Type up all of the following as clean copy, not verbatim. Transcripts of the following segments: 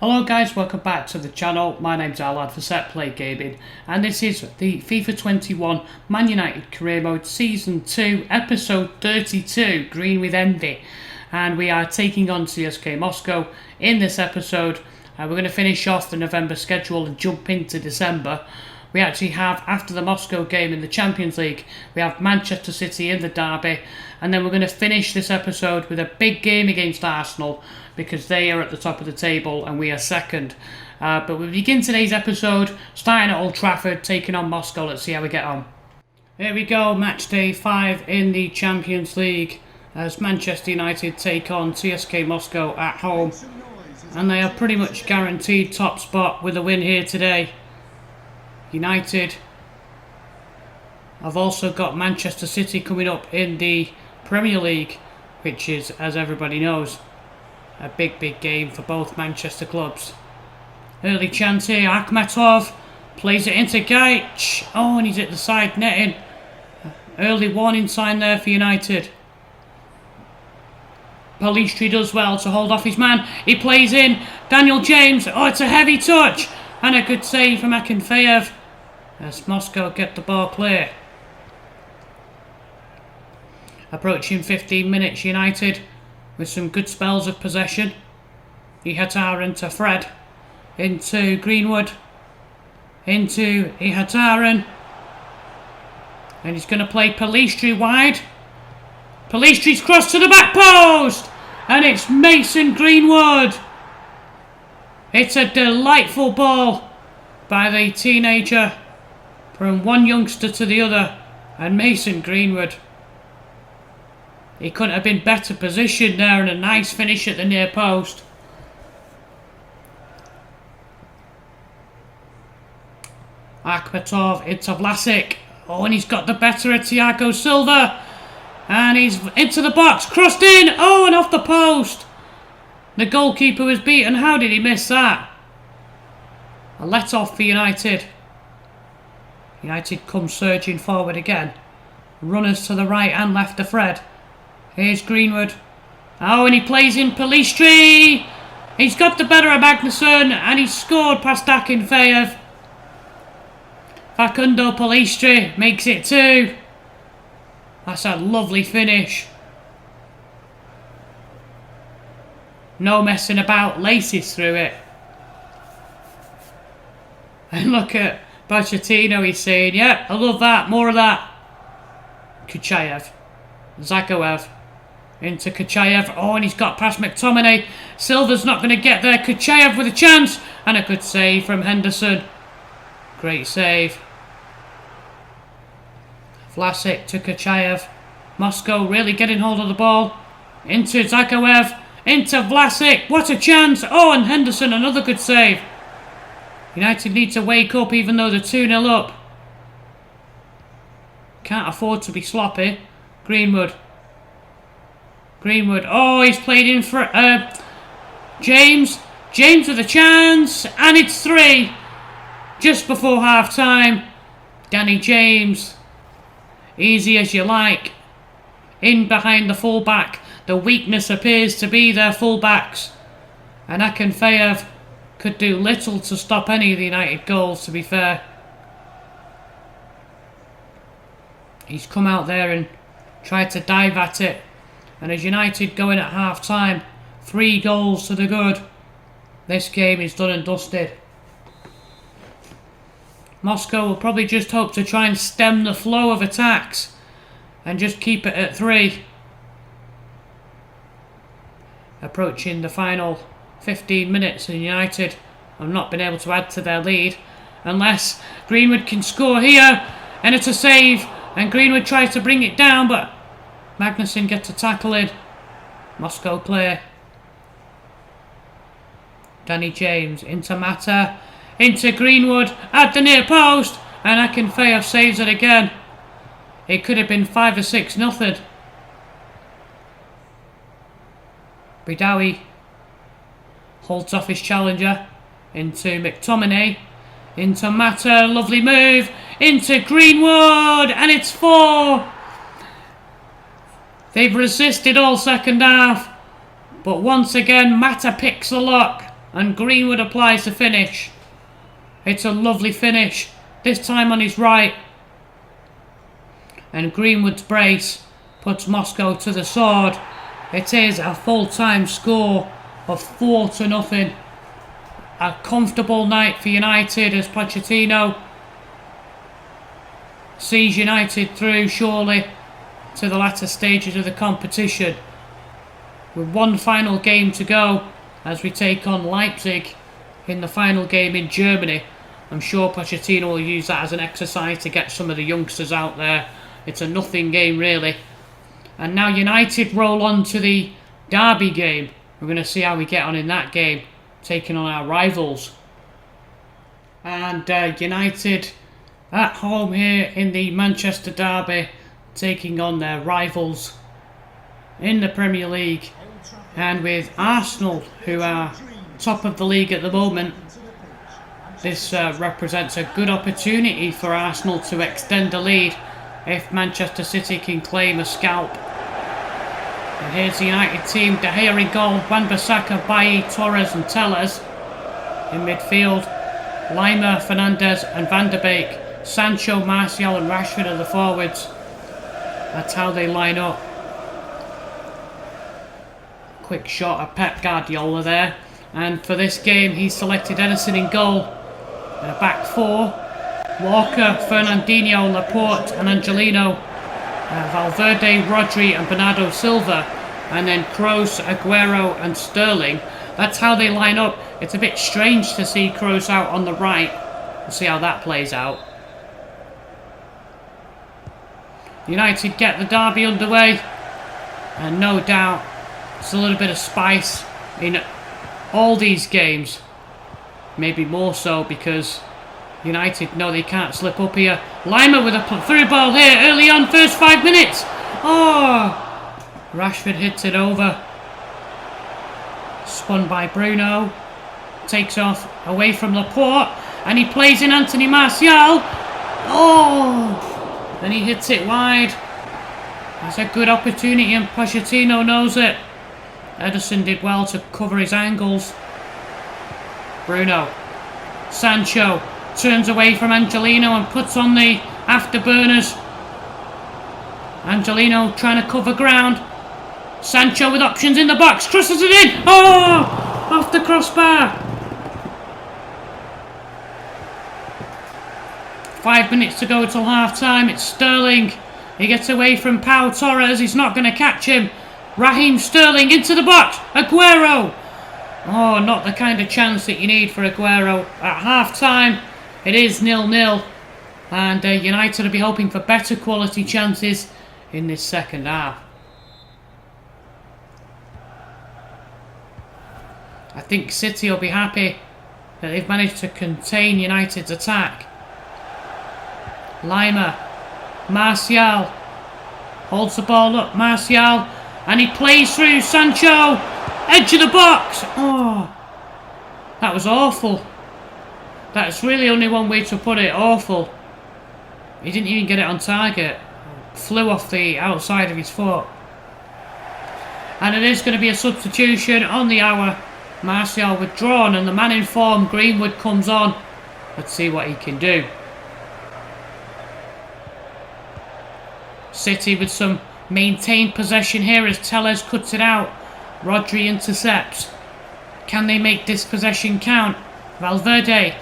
Hello guys, welcome back to the channel. My name's Alad for Set Play Gaming, and this is the FIFA 21 Man Utd Career Mode Season 2, Episode 32, Green with Envy. And we are taking on CSKA Moscow in this episode. We're going to finish off the November schedule and jump into December. We actually have, after the Moscow game in the Champions League, we have Manchester City in the derby. And then we're going to finish this episode with a big game against Arsenal, because they are at the top of the table and we are second. But we begin today's episode starting at Old Trafford, taking on Moscow. Let's see how we get on. Here we go, match day 5 in the Champions League as Manchester United take on CSKA Moscow at home. And they are pretty much guaranteed top spot with a win here today. United have also got Manchester City coming up in the Premier League, which is, as everybody knows, a big game for both Manchester clubs. Early chance here, Akhmetov plays it into Gaich. Oh, and he's at the side netting. Early warning sign there for United. Polistri does well to hold off his man. He plays in. Daniel James. Oh, it's a heavy touch. And a good save from Akinfeev as Moscow get the ball clear. Approaching 15 minutes, United with some good spells of possession. Ihataren to Fred. Into Greenwood. Into Ihataren. And he's going to play Polistri wide. Polistri's crossed to the back post. And it's Mason Greenwood. It's a delightful ball by the teenager. From one youngster to the other. And Mason Greenwood. He couldn't have been better positioned there, and a nice finish at the near post. Akhmetov into Vlasic. Oh, and he's got the better of Thiago Silva. And he's into the box. Crossed in. Oh, and off the post. The goalkeeper was beaten. How did he miss that? A let off for United. United come surging forward again. Runners to the right and left to Fred. Here's Greenwood. Oh, and he plays in Polistri. He's got the better of Magnuson, and he's scored past Akinfeev. Facundo Polistri makes it 2. That's a lovely finish. No messing about, laces through it. And look at Pochettino, he's saying, yeah, I love that, more of that. Kuchayev. Zagoev. Into Kuchayev. Oh, and he's got past McTominay. Silva's not going to get there. Kuchayev with a chance. And a good save from Henderson. Great save. Vlasic to Kuchayev. Moscow really getting hold of the ball. Into Zagoev. Into Vlasic. What a chance. Oh, and Henderson, another good save. United need to wake up even though they're 2-0 up. Can't afford to be sloppy. Greenwood. Oh, he's played in for James. James with a chance. And it's 3. Just before half time. Danny James. Easy as you like. In behind the fullback. The weakness appears to be their fullbacks. And Akinfeev could do little to stop any of the United goals, to be fair. He's come out there and tried to dive at it. And as United going at half time, 3 goals to the good. This game is done and dusted. Moscow will probably just hope to try and stem the flow of attacks and just keep it at 3. Approaching the final 15 minutes, and United have not been able to add to their lead unless Greenwood can score here. And it's a save, and Greenwood tries to bring it down, but Magnuson gets a tackle in. Moscow clear. Danny James into Mata. Into Greenwood at the near post. And Akinfeev saves it again. It could have been 5 or 6-0. Bidawi holds off his challenger. Into McTominay. Into Mata. Lovely move. Into Greenwood. And it's 4. They've resisted all second half. But once again, Mata picks the lock. And Greenwood applies the finish. It's a lovely finish. This time on his right. And Greenwood's brace puts Moscow to the sword. It is a full-time score of 4-0. A comfortable night for United as Pochettino sees United through surely to the latter stages of the competition. With one final game to go as we take on Leipzig in the final game in Germany. I'm sure Pochettino will use that as an exercise to get some of the youngsters out there. It's a nothing game really. And now United roll on to the derby game. We're going to see how we get on in that game, taking on our rivals. And United at home here in the Manchester derby, taking on their rivals in the Premier League. And with Arsenal, who are top of the league at the moment, this represents a good opportunity for Arsenal to extend the lead if Manchester City can claim a scalp. And here's the United team. De Gea in goal, Wan-Bissaka, Bailly, Torres and Telles. In midfield, Lima, Fernandes and Van der Beek. Sancho, Martial and Rashford are the forwards. That's how they line up. Quick shot of Pep Guardiola there. And for this game he's selected Ederson in goal. And a back four. Walker, Fernandinho, Laporte and Angelino. Valverde, Rodri and Bernardo Silva. And then Kroos, Aguero and Sterling. That's how they line up. It's a bit strange to see Kroos out on the right. We'll see how that plays out. United get the derby underway. And no doubt it's a little bit of spice in all these games. Maybe more so because United know they can't slip up here. Lima with a through ball here early on, first 5 minutes. Oh! Rashford hits it over. Spun by Bruno. Takes off away from Laporte. And he plays in Anthony Martial. Oh! Then he hits it wide. That's a good opportunity and Pochettino knows it. Ederson did well to cover his angles. Bruno. Sancho turns away from Angelino and puts on the afterburners. Angelino trying to cover ground. Sancho with options in the box. Crosses it in. Oh! Off the crossbar. 5 minutes to go till half time. It's Sterling. He gets away from Pau Torres. He's not going to catch him. Raheem Sterling into the box. Aguero. Oh, not the kind of chance that you need for Aguero. At half time, it is 0-0. And United will be hoping for better quality chances in this second half. I think City will be happy that they've managed to contain United's attack. Lima. Martial. Holds the ball up. Martial. And he plays through Sancho. Edge of the box. Oh. That was awful. That's really only one way to put it. Awful. He didn't even get it on target. Flew off the outside of his foot. And it is going to be a substitution on the hour. Martial withdrawn and the man in form, Greenwood, comes on. Let's see what he can do. City with some maintained possession here as Telles cuts it out. Rodri intercepts. Can they make this possession count? Valverde.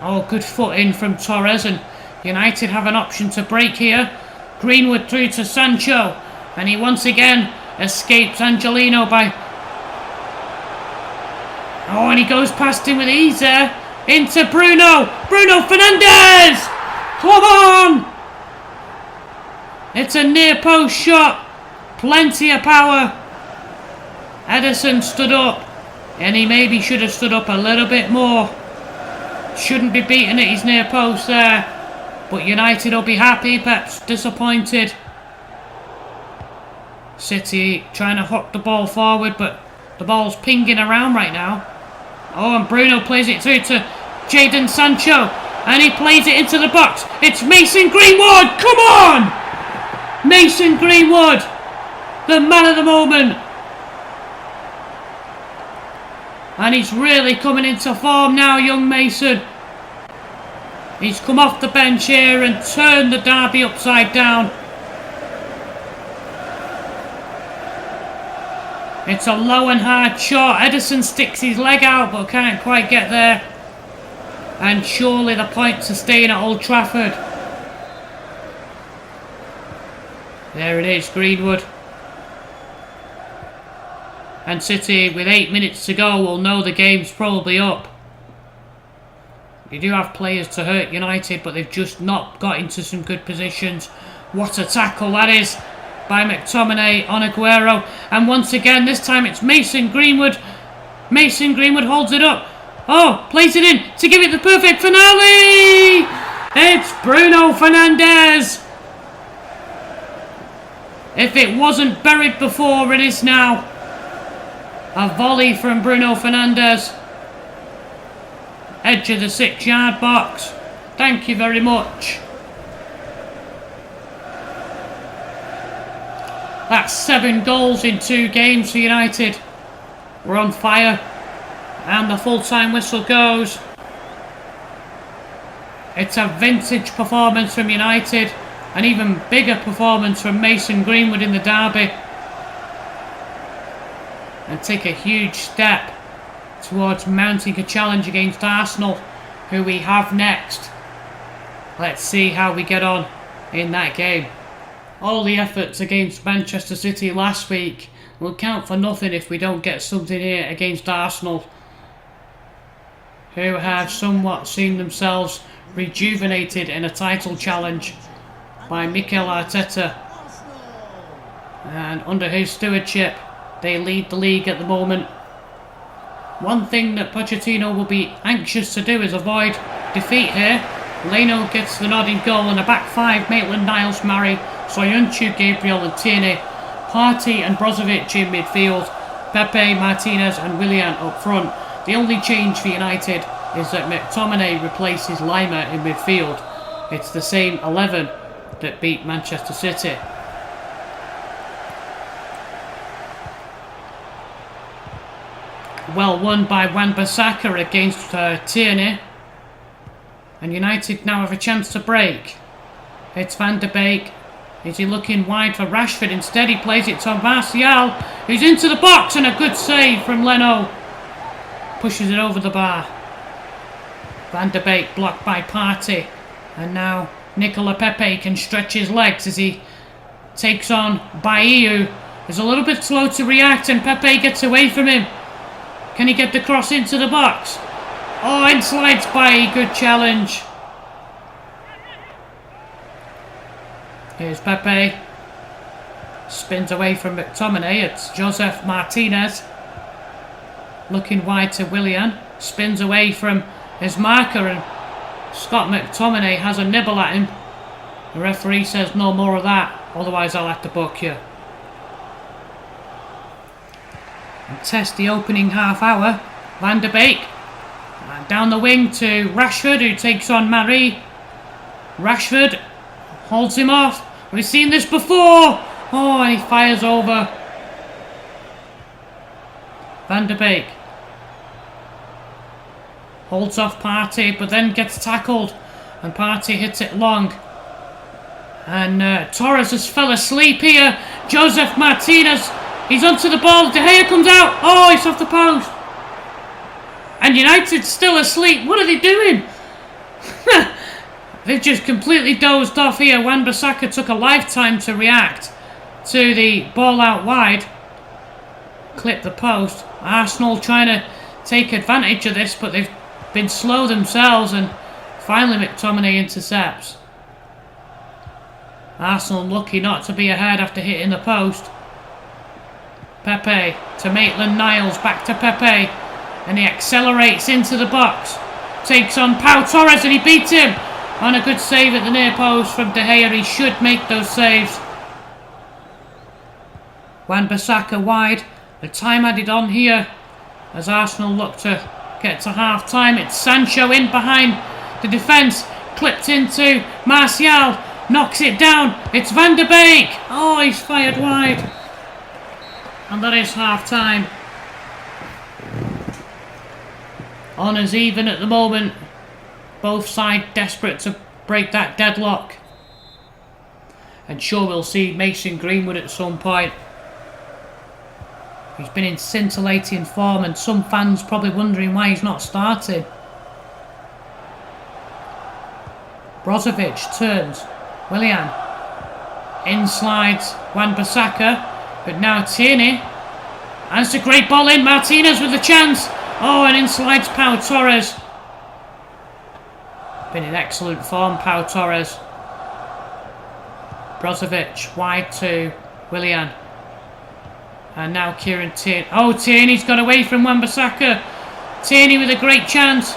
Oh, good foot in from Torres, and United have an option to break here. Greenwood through to Sancho, and he once again escapes Angelino by... Oh, and he goes past him with ease there. Into Bruno. Bruno Fernandes! Come on! It's a near post shot. Plenty of power. Ederson stood up. And he maybe should have stood up a little bit more. Shouldn't be beaten at his near post there. But United will be happy. Pep's disappointed. City trying to hook the ball forward, but the ball's pinging around right now. Oh, and Bruno plays it through to Jadon Sancho. And he plays it into the box. It's Mason Greenwood. Come on! Mason Greenwood, the man of the moment. And he's really coming into form now, young Mason. He's come off the bench here and turned the derby upside down. It's a low and hard shot. Ederson sticks his leg out but can't quite get there. And surely the points are staying at Old Trafford. There it is, Greenwood. And City, with 8 minutes to go, will know the game's probably up. You do have players to hurt United, but they've just not got into some good positions. What a tackle that is by McTominay on Aguero. And once again, this time it's Mason Greenwood. Mason Greenwood holds it up. Oh, plays it in to give it the perfect finale. It's Bruno Fernandes. If it wasn't buried before, it is now. A volley from Bruno Fernandes. Edge of the 6-yard box. Thank you very much. That's 7 goals in 2 games for United. We're on fire. And the full-time whistle goes. It's a vintage performance from United. An even bigger performance from Mason Greenwood in the derby. And take a huge step towards mounting a challenge against Arsenal, who we have next. Let's see how we get on in that game. All the efforts against Manchester City last week will count for nothing if we don't get something here against Arsenal, who have somewhat seen themselves rejuvenated in a title challenge by Mikel Arteta. And under his stewardship, they lead the league at the moment. One thing that Pochettino will be anxious to do is avoid defeat here. Leno gets the nod in goal, and a back 5, Maitland-Niles, Mari, Soyuncu, Gabriel and Tierney, Partey and Brozovic in midfield, Pepe, Martinez and Willian up front. The only change for United is that McTominay replaces Lima in midfield. It's the same 11 that beat Manchester City. Well won by Wan-Bissaka against Tierney. And United now have a chance to break. It's Van de Beek. Is he looking wide for Rashford? Instead he plays it to Martial, who's into the box, and a good save from Leno. Pushes it over the bar. Van de Beek blocked by Partey. And now Nicola Pepe can stretch his legs as he takes on Bailly. He's a little bit slow to react, and Pepe gets away from him. Can he get the cross into the box? Oh, in slides Bailly. Good challenge. Here's Pepe. Spins away from McTominay. It's Joseph Martinez. Looking wide to Willian. Spins away from his marker, and Scott McTominay has a nibble at him. The referee says no more of that, otherwise I'll have to book you. And test the opening half hour. Van de Beek. And down the wing to Rashford, who takes on Marie. Rashford holds him off. We've seen this before. Oh, and he fires over. Van de Beek holds off Partey, but then gets tackled, and Partey hits it long. And Torres has fell asleep here. Joseph Martinez, he's onto the ball. De Gea comes out. Oh, it's off the post. And United's still asleep. What are they doing? They've just completely dozed off here. Wan-Bissaka took a lifetime to react to the ball out wide. Clip the post. Arsenal trying to take advantage of this, but they've been slow themselves, and finally McTominay intercepts. Arsenal lucky not to be ahead after hitting the post. Pepe to Maitland-Niles, back to Pepe, and he accelerates into the box. Takes on Pau Torres, and he beats him. On a good save at the near post from De Gea. He should make those saves. Wan-Bissaka wide. The time added on here as Arsenal look to get to half time. It's Sancho in behind the defence. Clipped into Martial. Knocks it down. It's Van de Beek. Oh, he's fired wide. And that is half time. Honours even at the moment. Both sides desperate to break that deadlock. And sure, we'll see Mason Greenwood at some point. He's been in scintillating form and some fans probably wondering why he's not starting. Brozovic turns. Willian. In slides Wan-Bissaka. But now Tierney. And it's a great ball in. Martinez with the chance. Oh, and in slides Pau Torres. Been in excellent form, Pau Torres. Brozovic wide to Willian. And now Kieran Tierney. Oh, Tierney's got away from Wan-Bissaka. Tierney with a great chance.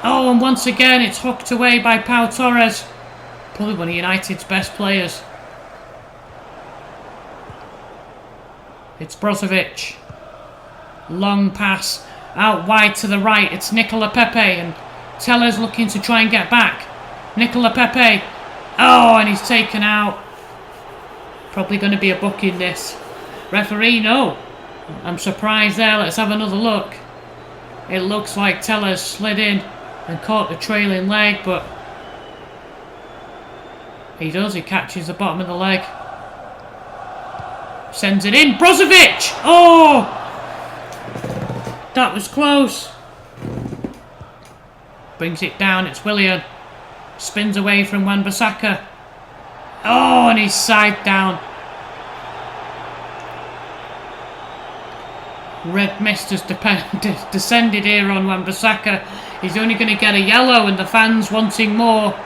Oh, and once again it's hooked away by Pau Torres. Probably one of United's best players. It's Brozovic. Long pass out wide to the right. It's Nicola Pepe and Teller's looking to try and get back. Nicola Pepe. Oh, and he's taken out. Probably going to be a booking this. Referee, no. I'm surprised there. Let's have another look. It looks like Teller's slid in and caught the trailing leg, but he does. He catches the bottom of the leg. Sends it in. Brozovic! Oh! That was close. Brings it down. It's Willian. Spins away from Wan-Bissaka. Oh, and he's side down. Red mist has descended here on Wan-Bissaka. He's only going to get a yellow and the fans wanting more.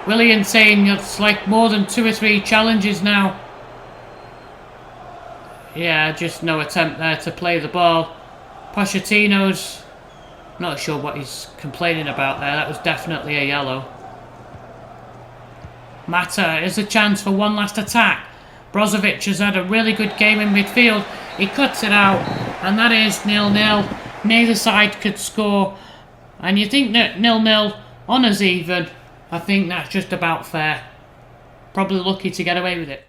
Willian saying it's like more than 2 or 3 challenges now. Yeah, just no attempt there to play the ball. Pochettino's not sure what he's complaining about there. That was definitely a yellow. Mata is a chance for one last attack. Brozovic has had a really good game in midfield. He cuts it out, and that is 0-0. Neither side could score, and you think that 0-0 honours even. I think that's just about fair. Probably lucky to get away with it.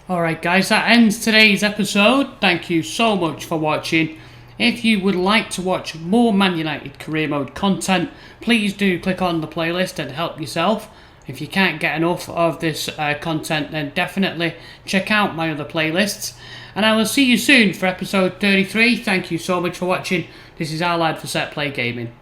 Alright guys, that ends today's episode. Thank you so much for watching. If you would like to watch more Man Utd Career Mode content, please do click on the playlist and help yourself. If you can't get enough of this content, then definitely check out my other playlists. And I will see you soon for episode 33. Thank you so much for watching. This is our lad for Set Play Gaming.